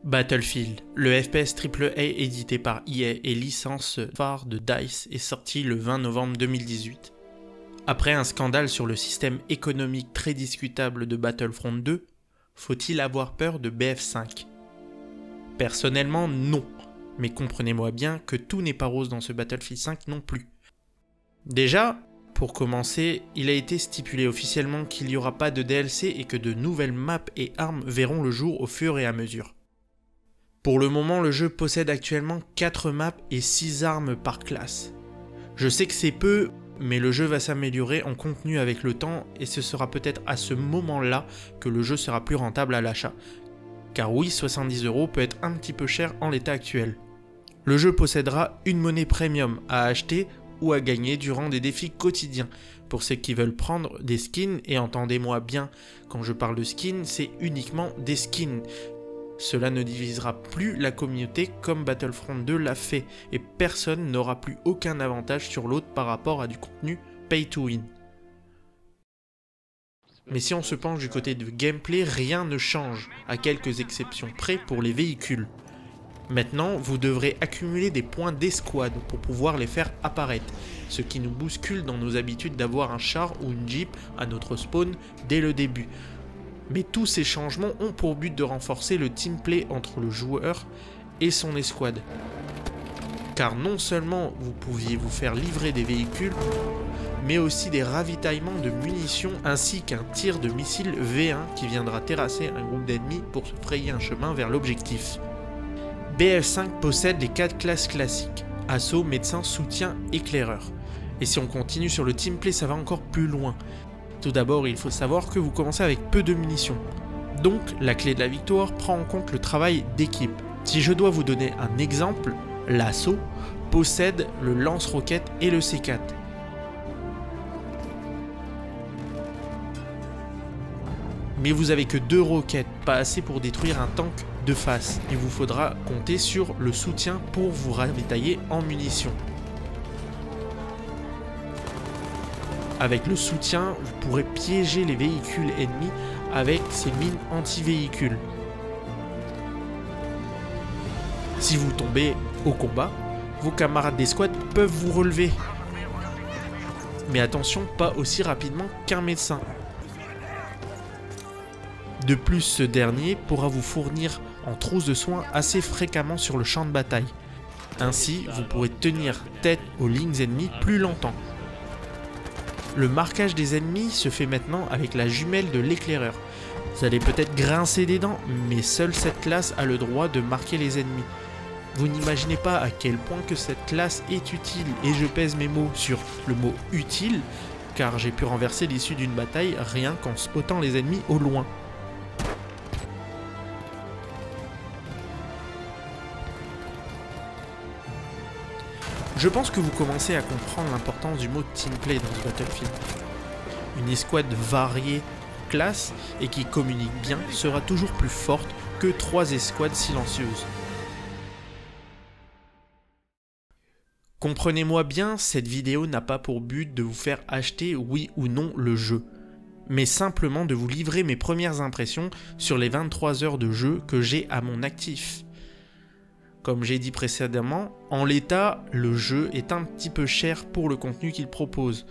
Battlefield, le FPS AAA édité par EA et licence phare de DICE est sorti le 20 novembre 2018. Après un scandale sur le système économique très discutable de Battlefront 2, faut-il avoir peur de BF5 ? Personnellement, non, mais comprenez-moi bien que tout n'est pas rose dans ce Battlefield 5 non plus. Déjà, pour commencer, il a été stipulé officiellement qu'il n'y aura pas de DLC et que de nouvelles maps et armes verront le jour au fur et à mesure. Pour le moment, le jeu possède actuellement 4 maps et 6 armes par classe. Je sais que c'est peu, mais le jeu va s'améliorer en contenu avec le temps et ce sera peut-être à ce moment-là que le jeu sera plus rentable à l'achat. Car oui, 70 € peut être un petit peu cher en l'état actuel. Le jeu possédera une monnaie premium à acheter ou à gagner durant des défis quotidiens. Pour ceux qui veulent prendre des skins, et entendez-moi bien, quand je parle de skins, c'est uniquement des skins. Cela ne divisera plus la communauté comme Battlefront 2 l'a fait, et personne n'aura plus aucun avantage sur l'autre par rapport à du contenu pay to win. Mais si on se penche du côté de gameplay, rien ne change, à quelques exceptions près pour les véhicules. Maintenant, vous devrez accumuler des points d'escouade pour pouvoir les faire apparaître, ce qui nous bouscule dans nos habitudes d'avoir un char ou une jeep à notre spawn dès le début. Mais tous ces changements ont pour but de renforcer le teamplay entre le joueur et son escouade. Car non seulement vous pouviez vous faire livrer des véhicules, mais aussi des ravitaillements de munitions ainsi qu'un tir de missile V1 qui viendra terrasser un groupe d'ennemis pour se frayer un chemin vers l'objectif. BF5 possède les 4 classes classiques, assaut, médecin, soutien, éclaireur. Et si on continue sur le teamplay, ça va encore plus loin. Tout d'abord, il faut savoir que vous commencez avec peu de munitions. Donc, la clé de la victoire prend en compte le travail d'équipe. Si je dois vous donner un exemple, l'assaut possède le lance-roquette et le C4. Mais vous avez que 2 roquettes, pas assez pour détruire un tank de face. Il vous faudra compter sur le soutien pour vous ravitailler en munitions. Avec le soutien, vous pourrez piéger les véhicules ennemis avec ces mines anti-véhicules. Si vous tombez au combat, vos camarades d'escouade peuvent vous relever. Mais attention, pas aussi rapidement qu'un médecin. De plus, ce dernier pourra vous fournir en trousse de soins assez fréquemment sur le champ de bataille. Ainsi, vous pourrez tenir tête aux lignes ennemies plus longtemps. Le marquage des ennemis se fait maintenant avec la jumelle de l'éclaireur. Vous allez peut-être grincer des dents, mais seule cette classe a le droit de marquer les ennemis. Vous n'imaginez pas à quel point que cette classe est utile, et je pèse mes mots sur le mot utile, car j'ai pu renverser l'issue d'une bataille rien qu'en spottant les ennemis au loin. Je pense que vous commencez à comprendre l'importance du mot teamplay dans ce Battlefield. Une escouade variée en classe et qui communique bien sera toujours plus forte que 3 escouades silencieuses. Comprenez-moi bien, cette vidéo n'a pas pour but de vous faire acheter oui ou non le jeu, mais simplement de vous livrer mes premières impressions sur les 23 heures de jeu que j'ai à mon actif. Comme j'ai dit précédemment, en l'état, le jeu est un petit peu cher pour le contenu qu'il propose,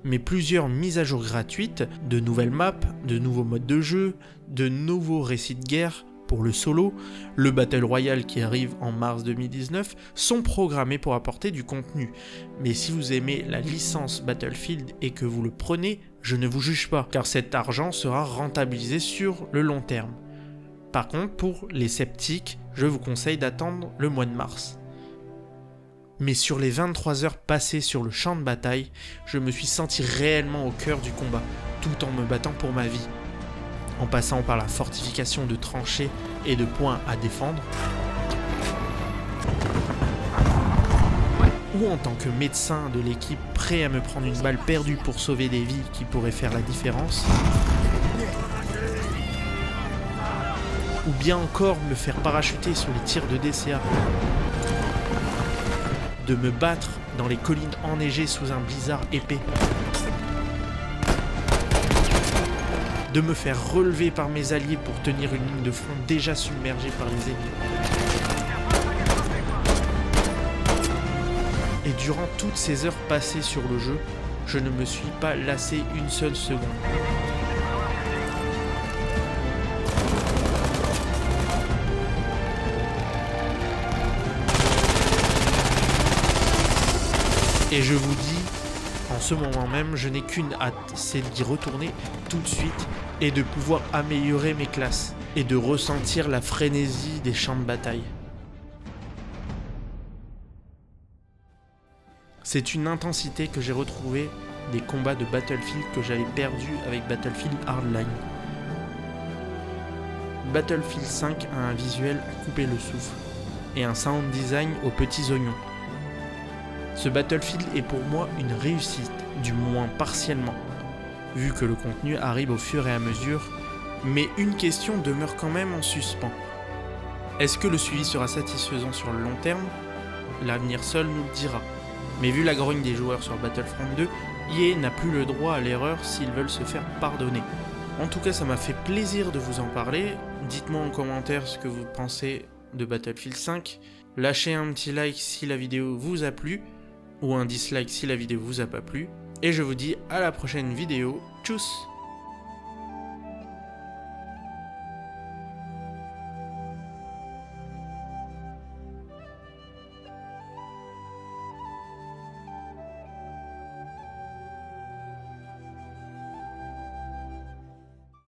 mais plusieurs mises à jour gratuites, de nouvelles maps, de nouveaux modes de jeu, de nouveaux récits de guerre pour le solo, le Battle Royale qui arrive en mars 2019, sont programmés pour apporter du contenu. Mais si vous aimez la licence Battlefield et que vous le prenez, je ne vous juge pas, car cet argent sera rentabilisé sur le long terme. Par contre, pour les sceptiques, je vous conseille d'attendre le mois de mars. Mais sur les 23 heures passées sur le champ de bataille, je me suis senti réellement au cœur du combat, tout en me battant pour ma vie. En passant par la fortification de tranchées et de points à défendre, ou en tant que médecin de l'équipe prêt à me prendre une balle perdue pour sauver des vies qui pourraient faire la différence, ou bien encore me faire parachuter sur les tirs de DCA, de me battre dans les collines enneigées sous un blizzard épais, de me faire relever par mes alliés pour tenir une ligne de front déjà submergée par les ennemis. Et durant toutes ces heures passées sur le jeu, je ne me suis pas lassé une seule seconde. Et je vous dis, en ce moment même, je n'ai qu'une hâte, c'est d'y retourner tout de suite et de pouvoir améliorer mes classes et de ressentir la frénésie des champs de bataille. C'est une intensité que j'ai retrouvée des combats de Battlefield que j'avais perdus avec Battlefield Hardline. Battlefield 5 a un visuel à couper le souffle et un sound design aux petits oignons. Ce Battlefield est pour moi une réussite, du moins partiellement, vu que le contenu arrive au fur et à mesure, mais une question demeure quand même en suspens. Est-ce que le suivi sera satisfaisant sur le long terme? L'avenir seul nous le dira. Mais vu la grogne des joueurs sur Battlefront 2, EA n'a plus le droit à l'erreur s'ils veulent se faire pardonner. En tout cas, ça m'a fait plaisir de vous en parler. Dites-moi en commentaire ce que vous pensez de Battlefield 5. Lâchez un petit like si la vidéo vous a plu, ou un dislike si la vidéo vous a pas plu. Et je vous dis à la prochaine vidéo. Tchuss!